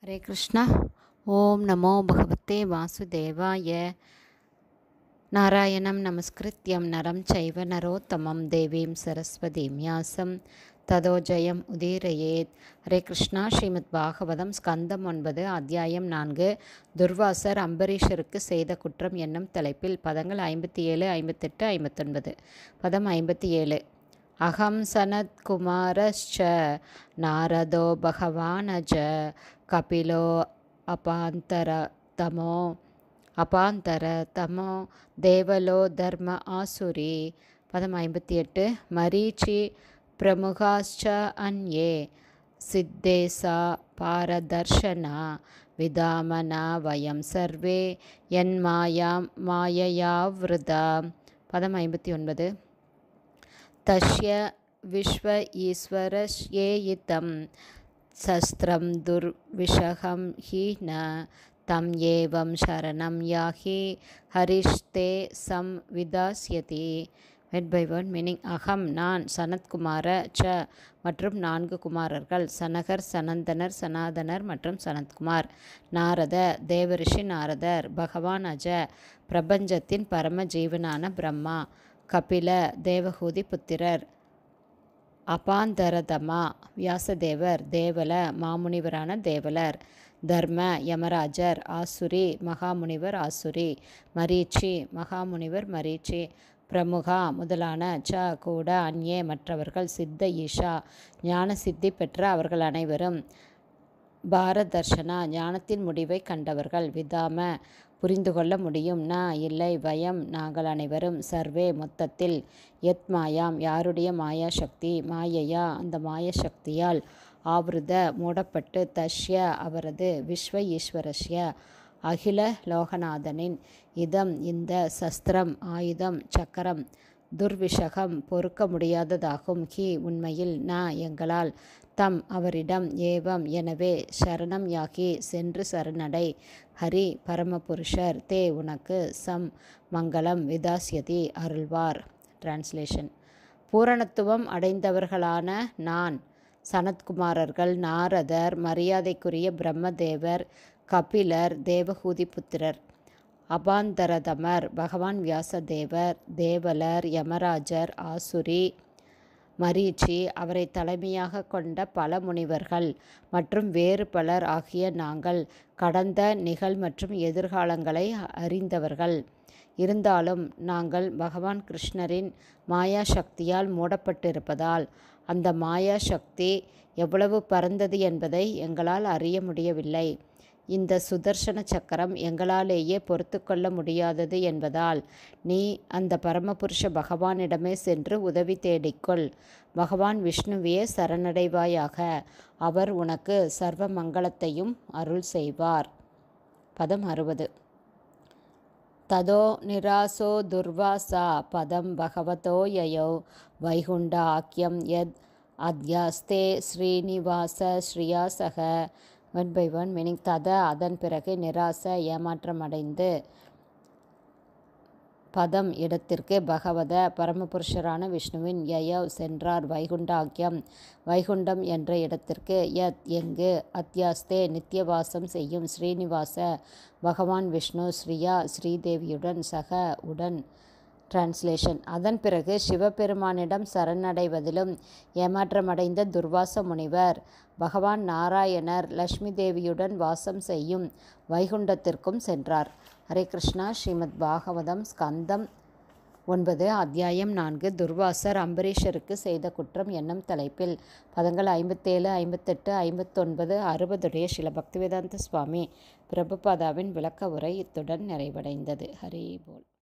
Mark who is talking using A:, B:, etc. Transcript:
A: ஹரே கிருஷ்ணா. ஓம் நமோ பகவத்தே வாசுதேவாய. நாராயணம் நமஸ்கிருத்யம் நரம் சைவ நரோத்தமம் தேவீம் சரஸ்வதீம் வியாசம் ததோ ஜெயம் உதீரயேத். ஹரே கிருஷ்ணா. ஸ்ரீமத் பாகவதம் ஸ்கந்தம் 9 அத்தியாயம் 4 துர்வாசர் அம்பரீஷருக்கு செய்த குற்றம் என்னும் தலைப்பில் பதங்கள் 57, 58, 59. பதம் 57. அகம் சனத்குமாரஸ்ச நாரதோ பகவானஜ கபிலோ அபாந்தரதமோ தேவலோ தர்ம ஆசுரி. பதம் 58. மரீச்சி பிரமுகாஸ்ச அன்யே சித்தேசா பாரதர்ஷனா விதாமனா வயம் சர்வே என் மாயையாவ்ருதா. பதம் 59. தஸ்ய விஸ்வ ஈஸ்வரஸ்யேயிதம் சஸ்திரம் துர்விஷகம் ஹி ந தம் ஏவம் சரணம் யாஹி ஹரிஷ்தே சம் விதாஸ்யதி. Word by word meaning. அகம் நான், சனத்குமார ச மற்றும் 4 குமாரர்கள் சனகர், சனந்தனர், சனாதனர் மற்றும் சனத்குமார், நாரத தேவரிஷி நாரதர், பகவான் அஜ பிரபஞ்சத்தின் பரம ஜீவனான பிரம்மா, கபில தேவஹூதி புத்திரர், அபாந்தரதமா வியாசதேவர், தேவல மாமுனிவரான தேவலர், தர்ம யமராஜர், ஆசுரி மகாமுனிவர் ஆசுரி, மரீச்சி மகாமுனிவர் மரீச்சி, பிரமுகா முதலான ச கூட அன்யே மற்றவர்கள், சித்த ஈஷா ஞான சித்தி பெற்ற அவர்கள் அனைவரும், பாரதர்ஷனா ஞானத்தின் முடிவை கண்டவர்கள், விதாம புரிந்து கொள்ள முடியும், ந இல்லை, வயம் நாங்கள் அனைவரும், சர்வே மொத்தத்தில், யத் மாயாம் யாருடைய மாயா சக்தி, மாயையா அந்த மாய சக்தியால், ஆவ்ருத மூடப்பட்டு, தஸ்ய அவரது, விஸ்வ ஈஸ்வரஸ்ய அகில லோகநாதனின், இதம் இந்த, சஸ்திரம் ஆயுதம், சக்கரம், துர்விஷகம் பொறுக்க முடியாததாகும், ஹி உண்மையில், ந எங்களால், தம் அவரிடம், ஏவம் எனவே, சரணம் யாகி சென்று சரணடை, ஹரி பரமபுருஷர், தே உனக்கு, சம் மங்களம், விதாஸ்யதி அருள்வார். டிரான்ஸ்லேஷன். பூரணத்துவம் அடைந்தவர்களான நான், சனத்குமாரர்கள், நாரதர் மரியாதைக்குரிய பிரம்மதேவர், கபிலர் தேவஹூதி புத்திரர், அபாந்தரதமர் பகவான் வியாசதேவர், தேவலர் யமராஜர், ஆசுரி மரீச்சி அவரை தலைமையாக கொண்ட பல முனிவர்கள் மற்றும் வேறு பலர் ஆகிய நாங்கள் கடந்த நிகழ் மற்றும் எதிர்காலங்களை அறிந்தவர்கள். இருந்தாலும் நாங்கள் பகவான் கிருஷ்ணரின் மாயா சக்தியால் மூடப்பட்டிருப்பதால் அந்த மாயா சக்தி எவ்வளவு பரந்தது என்பதை எங்களால் அறிய முடியவில்லை. இந்த சுதர்சன சக்கரம் எங்களாலேயே பொறுத்து கொள்ள முடியாதது என்பதால் நீ அந்த பரமபுருஷ பகவானிடமே சென்று உதவி தேடிக்கொள். பகவான் விஷ்ணுவையே சரணடைவாயாக. அவர் உனக்கு சர்வ மங்களத்தையும் அருள் செய்வார். பதம் 60. ததோ நிராசோ துர்வாசா பதம் பகவதோ யயோ வைகுண்ட ஆக்கியம் யத் அத்யாஸ்தே ஸ்ரீனிவாச ஸ்ரீயாசக. One by one meaning. தத அதன் பிறகு, நிராச ஏமாற்றமடைந்து, பதம் இடத்திற்கு, பகவத பரமபுருஷரான விஷ்ணுவின், யயவ் சென்றார், வைகுண்டாக்கியம் வைகுண்டம் என்ற இடத்திற்கு, யத் எங்கு, அத்யாஸ்தே நித்தியவாசம் செய்யும், ஸ்ரீனிவாச பகவான் விஷ்ணு, ஸ்ரீயா ஸ்ரீதேவியுடன், சக உடன். டிரான்ஸ்லேஷன். அதன் பிறகு சிவபெருமானிடம் சரணடைவதிலும் ஏமாற்றமடைந்த துர்வாச முனிவர் பகவான் நாராயணர் லக்ஷ்மி தேவியுடன் வாசம் செய்யும் வைகுண்டத்திற்கும் சென்றார். ஹரே கிருஷ்ணா. ஸ்ரீமத் பாகவதம் ஸ்கந்தம் 9 அத்தியாயம் 4 துர்வாசர் அம்பரீஷருக்கு செய்த குற்றம் என்னும் தலைப்பில் பதங்கள் 57, 58, 59, 60 ஸ்ரீல பக்திவேதாந்த சுவாமி பிரபுபாதாவின் விளக்க உரை இத்துடன் நிறைவடைந்தது. ஹரி போல்.